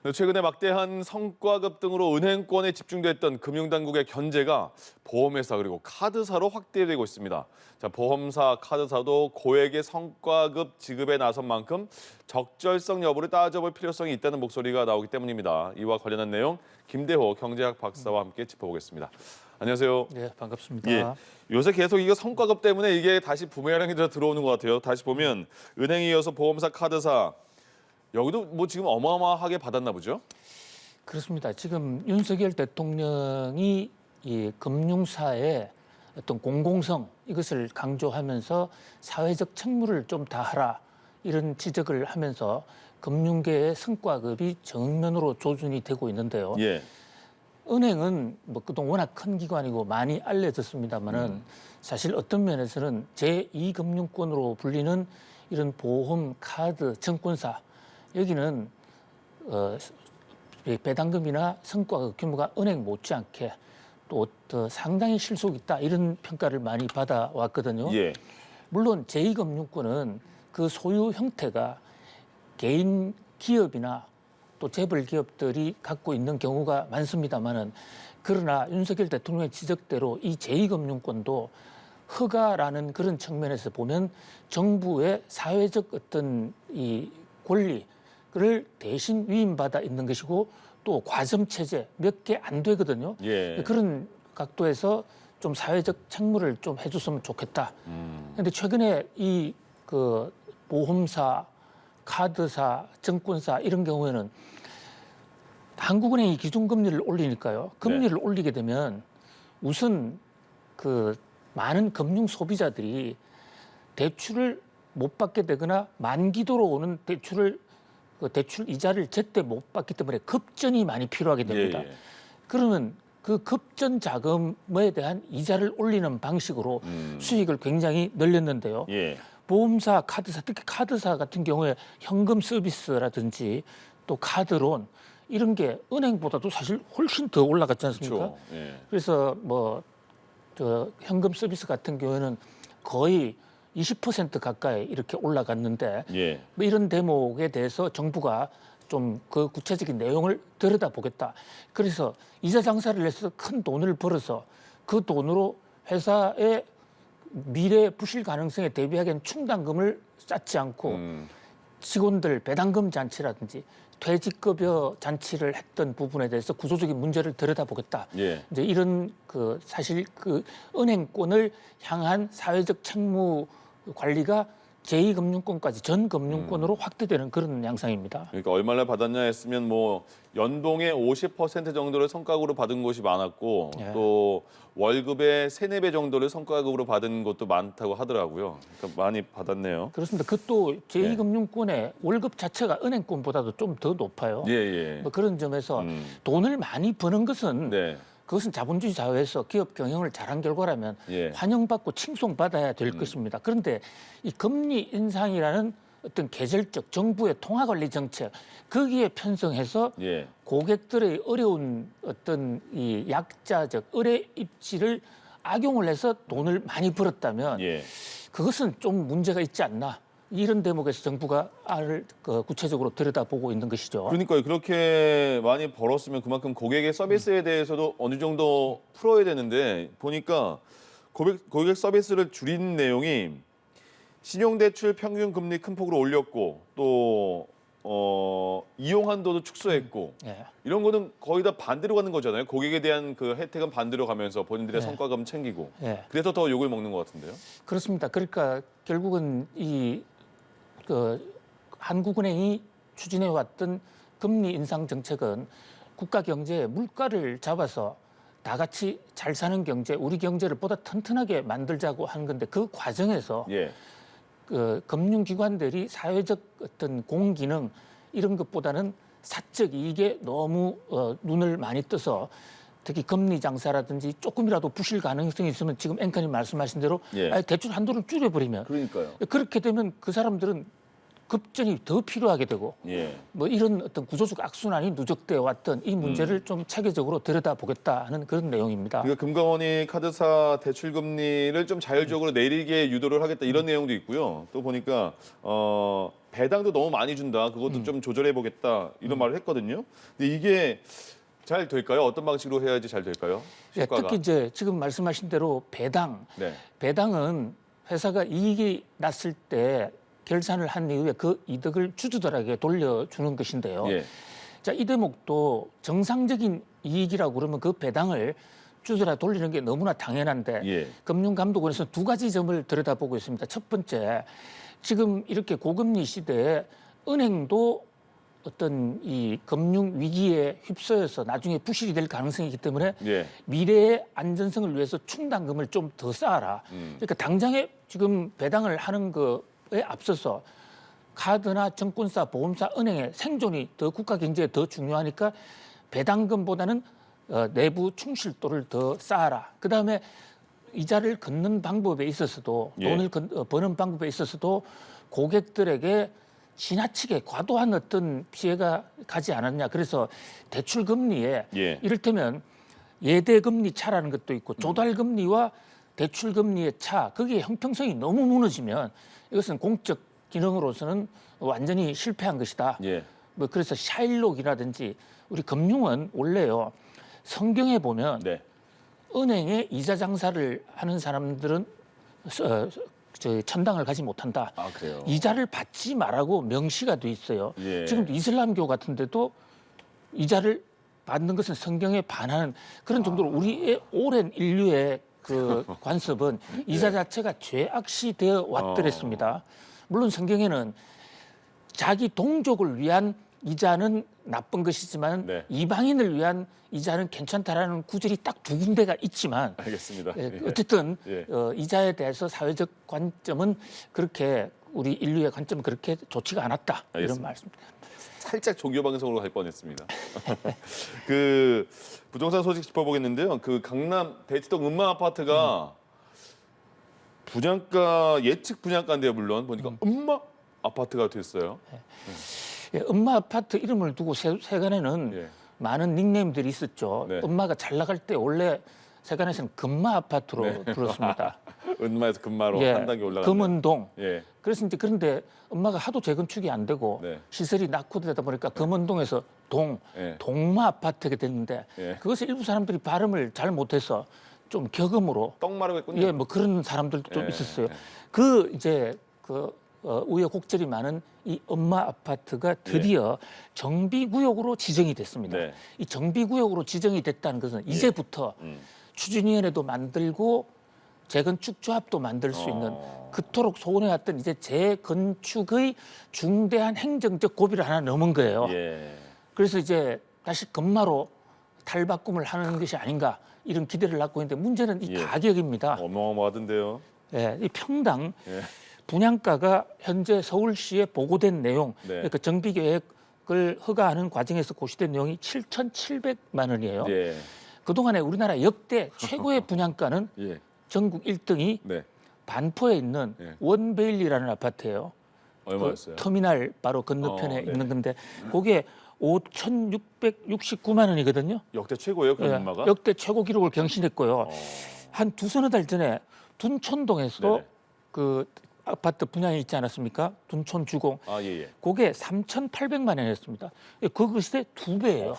네, 최근에 막대한 성과급 등으로 은행권에 집중됐던 금융당국의 견제가 보험회사 그리고 카드사로 확대되고 있습니다. 자, 보험사, 카드사도 고액의 성과급 지급에 나선 만큼 적절성 여부를 따져볼 필요성이 있다는 목소리가 나오기 때문입니다. 이와 관련한 내용 김대호 경제학 박사와 함께 짚어보겠습니다. 안녕하세요. 네, 반갑습니다. 예, 요새 계속 이거 성과급 때문에 이게 다시 부메랑이 들어오는 것 같아요. 다시 보면 은행에 이어서 보험사, 카드사 여기도 뭐 지금 어마어마하게 받았나 보죠? 그렇습니다. 지금 윤석열 대통령이 이 금융사의 어떤 공공성 이것을 강조하면서 사회적 책무를 좀 다하라 이런 지적을 하면서 금융계의 성과급이 정면으로 조준이 되고 있는데요. 예. 은행은 뭐 그동안 워낙 큰 기관이고 많이 알려졌습니다만은 사실 어떤 면에서는 제2금융권으로 불리는 이런 보험, 카드, 증권사 여기는 배당금이나 성과급 규모가 은행 못지않게 또 상당히 실속 있다 이런 평가를 많이 받아왔거든요. 예. 물론 제2금융권은 그 소유 형태가 개인 기업이나 또 재벌 기업들이 갖고 있는 경우가 많습니다만은 그러나 윤석열 대통령의 지적대로 이 제2금융권도 허가라는 그런 측면에서 보면 정부의 사회적 어떤 이 권리를 대신 위임받아 있는 것이고 또 과점 체제 몇 개 안 되거든요. 예. 그런 각도에서 좀 사회적 책무를 좀 해줬으면 좋겠다. 그런데 최근에 이 그 보험사, 카드사, 증권사 이런 경우에는 한국은행이 기준금리를 올리니까요. 금리를 올리게 되면 우선 그 많은 금융 소비자들이 대출을 못 받게 되거나 만기도로 오는 대출 이자를 제때 못 받기 때문에 급전이 많이 필요하게 됩니다. 예, 예. 그러면 그 급전 자금에 대한 이자를 올리는 방식으로 수익을 굉장히 늘렸는데요. 예. 보험사, 카드사, 특히 카드사 같은 경우에 현금 서비스라든지 또 카드론 이런 게 은행보다도 사실 훨씬 더 올라갔지 않습니까? 그렇죠. 예. 그래서 뭐 현금 서비스 같은 경우에는 거의 20% 가까이 이렇게 올라갔는데 예. 뭐 이런 대목에 대해서 정부가 좀 그 구체적인 내용을 들여다보겠다. 그래서 이자 장사를 해서 큰 돈을 벌어서 그 돈으로 회사의 미래 부실 가능성에 대비하기엔 충당금을 쌓지 않고 직원들 배당금 잔치라든지 퇴직급여 잔치를 했던 부분에 대해서 구조적인 문제를 들여다보겠다. 예. 이제 이런 그 사실 그 은행권을 향한 사회적 책무 관리가 제2금융권까지 전 금융권으로 확대되는 그런 양상입니다. 그러니까 얼마나 받았냐 했으면 뭐 연봉의 50% 정도를 성과급으로 받은 곳이 많았고 예. 또 월급의 3, 4배 정도를 성과급으로 받은 것도 많다고 하더라고요. 그러니까 많이 받았네요. 그렇습니다. 그 또 제2금융권의 월급 자체가 은행권보다도 좀 더 높아요. 예, 예. 뭐 그런 점에서 돈을 많이 버는 것은 네. 그것은 자본주의 사회에서 기업 경영을 잘한 결과라면 예. 환영받고 칭송받아야 될 것입니다. 그런데 이 금리 인상이라는 어떤 계절적 정부의 통화관리 정책 거기에 편성해서 예. 고객들의 어려운 어떤 이 약자적 의뢰 입지를 악용을 해서 돈을 많이 벌었다면 예. 그것은 좀 문제가 있지 않나. 이런 대목에서 정부가 구체적으로 들여다보고 있는 것이죠. 그러니까요. 그렇게 많이 벌었으면 그만큼 고객의 서비스에 대해서도 어느 정도 풀어야 되는데 보니까 고객 서비스를 줄인 내용이 신용대출 평균 금리 큰 폭으로 올렸고 또 이용 한도도 축소했고 예. 이런 거는 거의 다 반대로 가는 거잖아요. 고객에 대한 그 혜택은 반대로 가면서 본인들의 네. 성과금 챙기고 예. 그래서 더 욕을 먹는 것 같은데요. 그렇습니다. 그러니까 결국은 한국은행이 추진해왔던 금리 인상 정책은 국가 경제의 물가를 잡아서 다 같이 잘 사는 경제, 우리 경제를 보다 튼튼하게 만들자고 하는 건데 그 과정에서 예. 금융기관들이 사회적 어떤 공기능 이런 것보다는 사적 이익에 너무 눈을 많이 떠서 특히 금리 장사라든지 조금이라도 부실 가능성이 있으면 지금 앵커님 말씀하신 대로 예. 아예 대출 한도를 줄여버리면 그러니까요. 그렇게 되면 그 사람들은 급전이 더 필요하게 되고 예. 뭐 이런 어떤 구조적 악순환이 누적되어 왔던 이 문제를 좀 체계적으로 들여다보겠다 하는 그런 내용입니다. 그러니까 금감원이 카드사 대출 금리를 좀 자율적으로 내리게 유도를 하겠다 이런 내용도 있고요. 또 보니까 배당도 너무 많이 준다. 그것도 좀 조절해 보겠다 이런 말을 했거든요. 근데 이게 잘 될까요? 어떤 방식으로 해야지 잘 될까요? 예, 효과가. 특히 이제 지금 말씀하신 대로 배당, 네. 배당은 회사가 이익이 났을 때 결산을 한 이후에 그 이득을 주주들에게 돌려주는 것인데요. 예. 자, 이 대목도 정상적인 이익이라고 그러면 그 배당을 주주들한테 돌리는 게 너무나 당연한데 예. 금융감독원에서 두 가지 점을 들여다보고 있습니다. 첫 번째, 지금 이렇게 고금리 시대에 은행도 어떤 이 금융 위기에 휩싸여서 나중에 부실이 될 가능성이 있기 때문에 예. 미래의 안전성을 위해서 충당금을 좀 더 쌓아라. 그러니까 당장에 지금 배당을 하는 거에 앞서서 카드나 증권사, 보험사, 은행의 생존이 더 국가 경제에 더 중요하니까 배당금보다는 내부 충실도를 더 쌓아라. 그다음에 이자를 걷는 방법에 있어서도 예. 돈을 버는 방법에 있어서도 고객들에게 지나치게 과도한 어떤 피해가 가지 않았냐. 그래서 대출 금리에 예. 이를테면 예대 금리 차라는 것도 있고 조달 금리와 대출 금리의 차, 거기에 형평성이 너무 무너지면 이것은 공적 기능으로서는 완전히 실패한 것이다. 예. 뭐 그래서 샤일록이라든지 우리 금융은 원래요. 성경에 보면 네. 은행에 이자 장사를 하는 사람들은 천당을 가지 못한다. 아, 그래요. 이자를 받지 말라고 명시가 돼 있어요. 예. 지금 이슬람교 같은 데도 이자를 받는 것은 성경에 반하는 그런 정도로 우리의 오랜 인류의 그 관습은 이자 자체가 죄악시 되어 왔더랬습니다. 물론 성경에는 자기 동족을 위한 이자는 나쁜 것이지만 네. 이방인을 위한 이자는 괜찮다라는 구절이 딱 두 군데가 있지만 알겠습니다. 예, 예. 어쨌든 예. 이자에 대해서 사회적 관점은 그렇게 우리 인류의 관점은 그렇게 좋지가 않았다. 이런 알겠습니다. 말씀입니다. 살짝 종교 방송으로 갈 뻔했습니다. 그 부동산 소식 짚어보겠는데요. 그 강남 대치동 음마 아파트가 분양가 예측 분양가인데요. 물론 보니까 음마 아파트가 됐어요. 예, 엄마 아파트 이름을 두고 세간에는 예. 많은 닉네임들이 있었죠. 네. 엄마가 잘 나갈 때 원래 세간에서는 금마 아파트로 불렀습니다. 은마에서 금마로 예, 한 단계 올라갔네. 금은동. 예. 그래서 이제 그런데 엄마가 하도 재건축이 안 되고 네. 시설이 낙후되다 보니까 금은동에서 예. 동마 아파트가 됐는데 예. 그것을 일부 사람들이 발음을 잘 못해서 좀 격음으로 떡 마르고 했군요. 예, 뭐 그런 사람들도 좀 예, 있었어요. 예. 그 이제 그 우여곡절이 많은 이 엄마 아파트가 드디어 정비구역으로 지정이 됐습니다. 네. 이 정비구역으로 지정이 됐다는 것은 이제부터 추진위원회도 만들고 재건축 조합도 만들 수 있는 그토록 소원해왔던 이제 재건축의 중대한 행정적 고비를 하나 넘은 거예요. 예. 그래서 이제 다시 금마로 탈바꿈을 하는 것이 아닌가 이런 기대를 갖고 있는데 문제는 이 예. 가격입니다. 어마어마하던데요. 예, 이 평당 예. 분양가가 현재 서울시에 보고된 내용, 네. 그러니까 정비 계획을 허가하는 과정에서 고시된 내용이 7,700만 원이에요. 예. 그동안에 우리나라 역대 최고의 분양가는 예. 전국 1등이 네. 반포에 있는 예. 원베일리라는 아파트예요. 얼마였어요? 그 터미널 바로 건너편에 네. 있는 건데 그게 5,669만 원이거든요. 역대 최고예요, 그 예, 음마가? 역대 최고 기록을 경신했고요. 한 두서너 달 전에 둔촌동에서도 네네. 그 아파트 분양이 있지 않았습니까? 둔촌 주공. 아, 예, 예. 그게 3,800만 원이었습니다. 그것의 2배예요.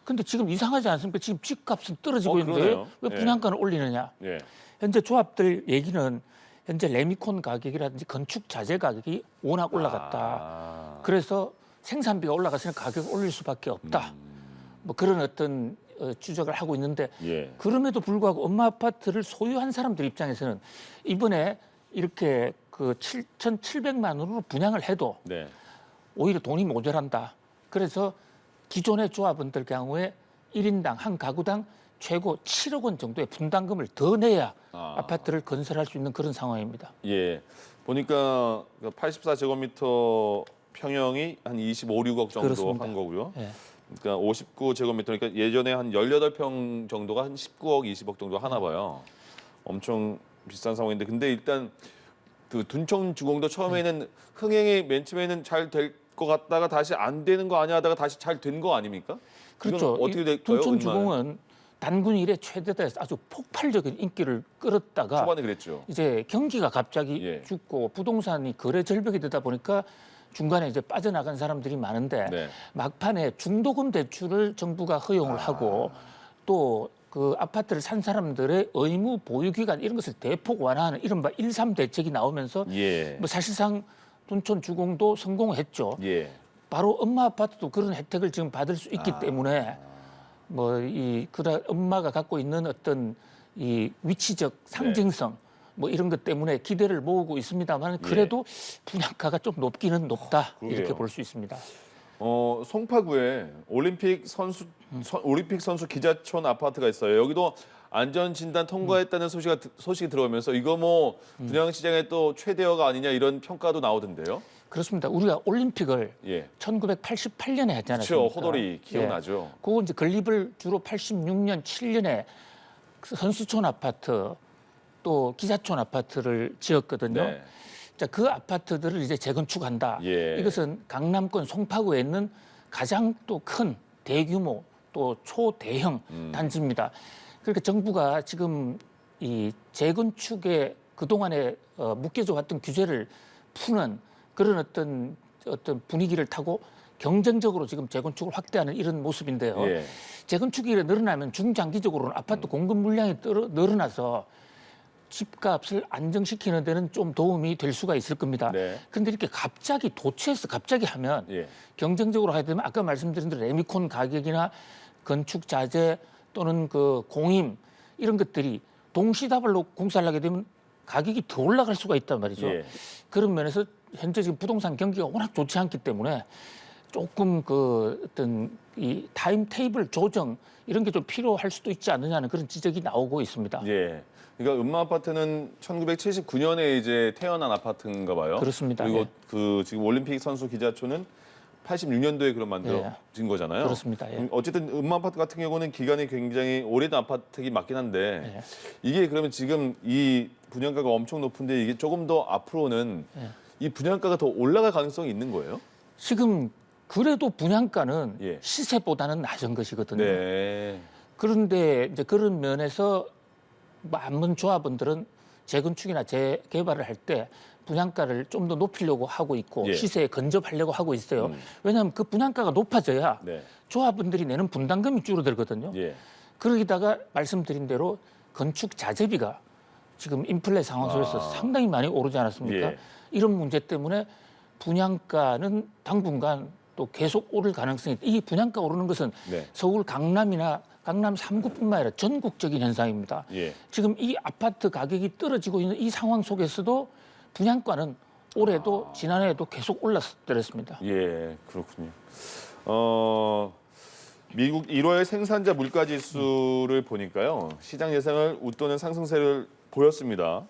근데 지금 이상하지 않습니까? 지금 집값은 떨어지고 있는데 그러네요. 왜 예. 분양가를 올리느냐? 예. 현재 조합들 얘기는 현재 레미콘 가격이라든지 건축 자재 가격이 워낙 올라갔다. 아. 그래서 생산비가 올라갔으니까 가격을 올릴 수밖에 없다. 뭐 그런 어떤 추적을 하고 있는데 예. 그럼에도 불구하고 엄마 아파트를 소유한 사람들 입장에서는 이번에 이렇게 그 7,700만 원으로 분양을 해도 네. 오히려 돈이 모자란다. 그래서 기존의 조합원들 경우에 1인당 한 가구당 최고 7억 원 정도의 분담금을 더 내야 아파트를 건설할 수 있는 그런 상황입니다. 예. 보니까 84제곱미터 평형이 한 25, 6억 정도 그렇습니다. 한 거고요. 예. 그러니까 59제곱미터 그러니까 예전에 한 18평 정도가 한 19억, 20억 정도 하나 봐요. 엄청 비싼 상황인데 근데 일단 그 둔촌주공도 처음에는 흥행이 맨 처음에는 잘 될 것 같다가 다시 안 되는 거 아니야 하다가 다시 잘 된 거 아닙니까? 그렇죠. 이건 어떻게 될까요? 둔촌주공은 단군 이래 최대다해서 아주 폭발적인 인기를 끌었다가 초반에 그랬죠. 이제 경기가 갑자기 예. 죽고 부동산이 거래 절벽이 되다 보니까 중간에 이제 빠져나간 사람들이 많은데 네. 막판에 중도금 대출을 정부가 허용을 하고 또 그 아파트를 산 사람들의 의무 보유 기간 이런 것을 대폭 완화하는 이른바 1.3 대책이 나오면서 예. 뭐 사실상 둔촌 주공도 성공했죠. 예. 바로 엄마 아파트도 그런 혜택을 지금 받을 수 있기 때문에 뭐 이 그런 엄마가 갖고 있는 어떤 이 위치적 상징성 뭐 이런 것 때문에 기대를 모으고 있습니다만 그래도 분양가가 좀 높기는 높다 그러게요. 이렇게 볼 수 있습니다. 송파구에 올림픽 선수 기자촌 아파트가 있어요. 여기도 안전 진단 통과했다는 소식이 들어오면서 이거 뭐 분양 시장의 또 최대어가 아니냐 이런 평가도 나오던데요. 그렇습니다. 우리가 올림픽을 예. 1988년에 했지 않았습니까? 그렇죠. 호돌이 기억나죠. 그거 이제 건립을 주로 86년, 7년에 선수촌 아파트 또 기자촌 아파트를 지었거든요. 네. 자, 그 아파트들을 이제 재건축한다. 예. 이것은 강남권 송파구에 있는 가장 또 큰 대규모 또 초대형 단지입니다. 그러니까 정부가 지금 이 재건축에 그동안에 묶여져 왔던 규제를 푸는 그런 어떤 분위기를 타고 경쟁적으로 지금 재건축을 확대하는 이런 모습인데요. 예. 재건축이 늘어나면 중장기적으로는 아파트 공급 물량이 늘어나서 집값을 안정시키는 데는 좀 도움이 될 수가 있을 겁니다. 네. 그런데 이렇게 갑자기 도처에서 갑자기 하면 예. 경쟁적으로 하게 되면 아까 말씀드린 대로 레미콘 가격이나 건축 자재 또는 그 공임 이런 것들이 동시다발로 공사를 하게 되면 가격이 더 올라갈 수가 있단 말이죠. 예. 그런 면에서 현재 지금 부동산 경기가 워낙 좋지 않기 때문에 조금 그 어떤 이 타임 테이블 조정 이런 게 좀 필요할 수도 있지 않느냐는 그런 지적이 나오고 있습니다. 예. 그러니까 음마 아파트는 1979년에 이제 태어난 아파트인가 봐요. 그렇습니다. 그리고 예. 그 지금 올림픽 선수 기자촌은 86년도에 그럼 만들어진 거잖아요. 그렇습니다. 예. 어쨌든 음마 아파트 같은 경우는 기간이 굉장히 오래된 아파트이긴 맞긴 한데 예. 이게 그러면 지금 이 분양가가 엄청 높은데 이게 조금 더 앞으로는 예. 이 분양가가 더 올라갈 가능성이 있는 거예요? 지금 그래도 분양가는 예. 시세보다는 낮은 것이거든요. 네. 그런데 이제 그런 면에서 많은 조합원들은 재건축이나 재개발을 할 때 분양가를 좀 더 높이려고 하고 있고 예. 시세에 근접하려고 하고 있어요. 왜냐하면 그 분양가가 높아져야 네. 조합원들이 내는 분담금이 줄어들거든요. 예. 그러기다가 말씀드린 대로 건축 자재비가 지금 인플레 상황 속에서 상당히 많이 오르지 않았습니까? 예. 이런 문제 때문에 분양가는 당분간 또 계속 오를 가능성이 있다. 이 분양가 오르는 것은 네. 서울 강남이나 강남 3구뿐만 아니라 전국적인 현상입니다. 예. 지금 이 아파트 가격이 떨어지고 있는 이 상황 속에서도 분양가는 올해도 지난해에도 계속 올랐더랬습니다. 예, 그렇군요. 미국 1월 생산자 물가 지수를 보니까요. 시장 예상을 웃도는 상승세를 보였습니다.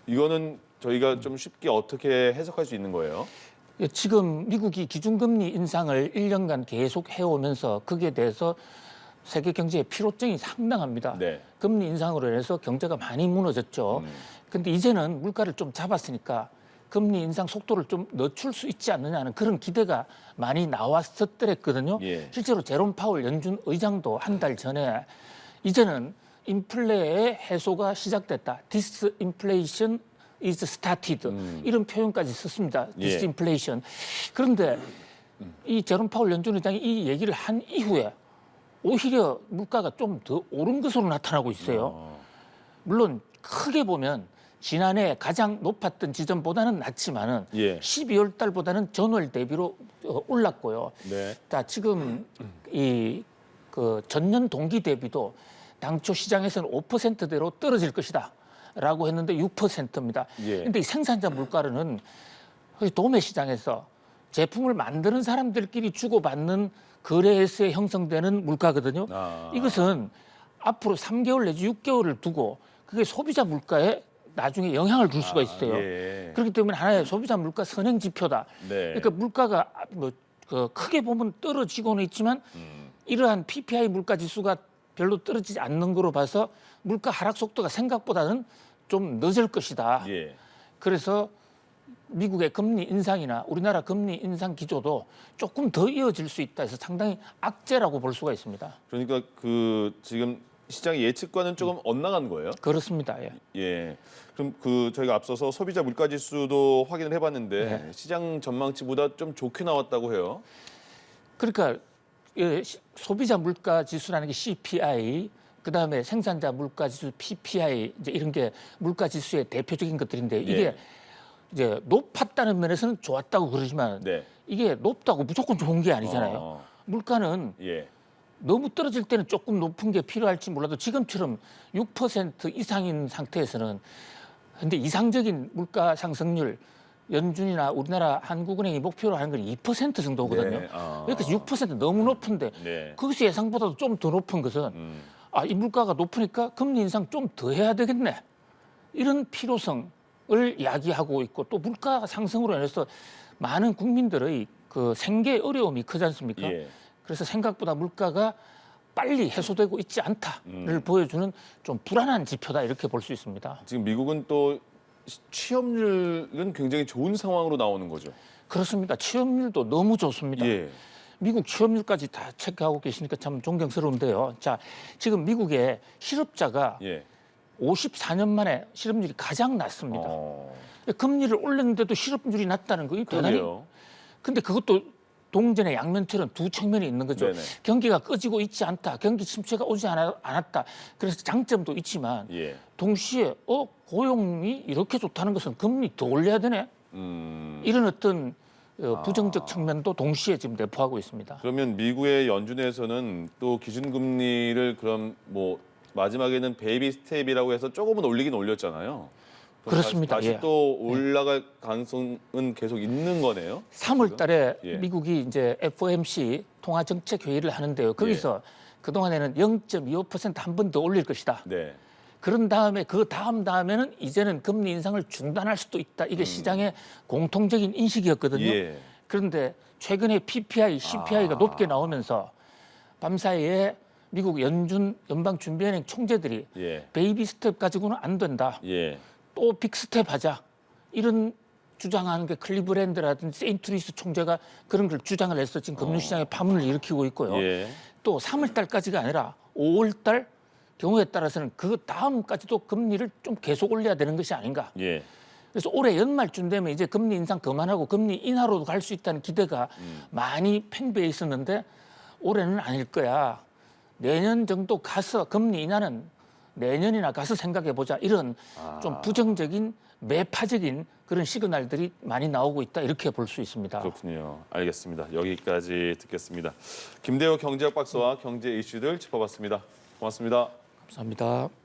이거는 저희가 좀 쉽게 어떻게 해석할 수 있는 거예요? 지금 미국이 기준금리 인상을 1년간 계속 해오면서 거기에 대해서 세계 경제의 피로증이 상당합니다. 네. 금리 인상으로 인해서 경제가 많이 무너졌죠. 그런데 이제는 물가를 좀 잡았으니까 금리 인상 속도를 좀 늦출 수 있지 않느냐는 그런 기대가 많이 나왔었더랬거든요. 예. 실제로 제롬 파월 연준 의장도 한 달 전에 이제는 인플레의 해소가 시작됐다. Disinflation is started. 이런 표현까지 썼습니다. 예. Disinflation. 그런데 이 제롬 파월 연준 의장이 이 얘기를 한 이후에 오히려 물가가 좀 더 오른 것으로 나타나고 있어요. 물론 크게 보면 지난해 가장 높았던 지점보다는 낮지만은 예. 12월 달보다는 전월 대비로 올랐고요. 네. 자, 지금 이 그 전년 동기 대비도 당초 시장에서는 5%대로 떨어질 것이다라고 했는데 6%입니다. 예. 그런데 이 생산자 물가는 도매 시장에서 제품을 만드는 사람들끼리 주고받는 거래에서 형성되는 물가거든요. 이것은 앞으로 3개월 내지 6개월을 두고 그게 소비자 물가에 나중에 영향을 줄 수가 있어요. 예. 그렇기 때문에 하나의 소비자 물가 선행 지표다. 네. 그러니까 물가가 크게 보면 떨어지고는 있지만 이러한 PPI 물가 지수가 별로 떨어지지 않는 거로 봐서 물가 하락 속도가 생각보다는 좀 늦을 것이다. 예. 그래서 미국의 금리 인상이나 우리나라 금리 인상 기조도 조금 더 이어질 수 있다 해서 상당히 악재라고 볼 수가 있습니다. 그러니까 그 지금 시장의 예측과는 조금 엇나간 거예요. 그렇습니다. 예. 예. 그럼 그 저희가 앞서서 소비자 물가 지수도 확인을 해봤는데 네. 시장 전망치보다 좀 좋게 나왔다고 해요. 그러니까 소비자 물가 지수라는 게 CPI, 그다음에 생산자 물가 지수 PPI 이제 이런 게 물가 지수의 대표적인 것들인데 이게 예. 이제 높았다는 면에서는 좋았다고 그러지만 네. 이게 높다고 무조건 좋은 게 아니잖아요. 물가는 예. 너무 떨어질 때는 조금 높은 게 필요할지 몰라도 지금처럼 6% 이상인 상태에서는 근데 이상적인 물가 상승률 연준이나 우리나라 한국은행이 목표로 하는 건 2% 정도거든요. 네. 그러니까 6% 너무 높은데 네. 거기서 예상보다도 좀 더 높은 것은 이 물가가 높으니까 금리 인상 좀 더 해야 되겠네. 이런 필요성을 야기하고 있고 또 물가 상승으로 인해서 많은 국민들의 그 생계 어려움이 크지 않습니까? 예. 그래서 생각보다 물가가 빨리 해소되고 있지 않다를 보여주는 좀 불안한 지표다 이렇게 볼 수 있습니다. 지금 미국은 또 취업률은 굉장히 좋은 상황으로 나오는 거죠. 그렇습니다. 취업률도 너무 좋습니다. 예. 미국 취업률까지 다 체크하고 계시니까 참 존경스러운데요. 자, 지금 미국의 실업자가 예. 54년 만에 실업률이 가장 낮습니다. 금리를 올렸는데도 실업률이 낮다는 거 대단히. 그러게요. 근데 그것도 동전의 양면처럼 두 측면이 있는 거죠. 네네. 경기가 꺼지고 있지 않다. 경기 침체가 오지 않았다. 그래서 장점도 있지만 예. 동시에 고용이 이렇게 좋다는 것은 금리 더 올려야 되네. 이런 어떤 부정적 측면도 동시에 지금 내포하고 있습니다. 그러면 미국의 연준에서는 또 기준금리를 그럼 뭐 마지막에는 베이비 스텝이라고 해서 조금은 올리긴 올렸잖아요. 그럼 그렇습니다. 다시 예. 또 올라갈 가능성은 계속 있는 거네요. 3월 달에 예. 미국이 이제 FOMC 통화정책 회의를 하는데요. 거기서 그동안에는 0.25% 한 번 더 올릴 것이다. 네. 그런 다음에 그 다음에는 이제는 금리 인상을 중단할 수도 있다. 이게 시장의 공통적인 인식이었거든요. 예. 그런데 최근에 PPI, CPI가 높게 나오면서 밤사이에 미국 연방준비은행 총재들이 예. 베이비 스텝 가지고는 안 된다. 예. 또 빅스텝 하자. 이런 주장하는 게 클리브랜드라든지 세인트루이스 총재가 그런 걸 주장을 해서 지금 금융시장에 파문을 일으키고 있고요. 예. 또 3월 달까지가 아니라 5월 달 경우에 따라서는 그 다음까지도 금리를 좀 계속 올려야 되는 것이 아닌가. 예. 그래서 올해 연말쯤 되면 이제 금리 인상 그만하고 금리 인하로도 갈 수 있다는 기대가 많이 팽배해 있었는데 올해는 아닐 거야. 내년 정도 가서 금리 인하는 내년이나 가서 생각해 보자. 이런 좀 부정적인 매파적인 그런 시그널들이 많이 나오고 있다. 이렇게 볼 수 있습니다. 그렇군요. 알겠습니다. 여기까지 듣겠습니다. 김대호 경제학 박사와 경제 이슈들 짚어봤습니다. 고맙습니다. 감사합니다.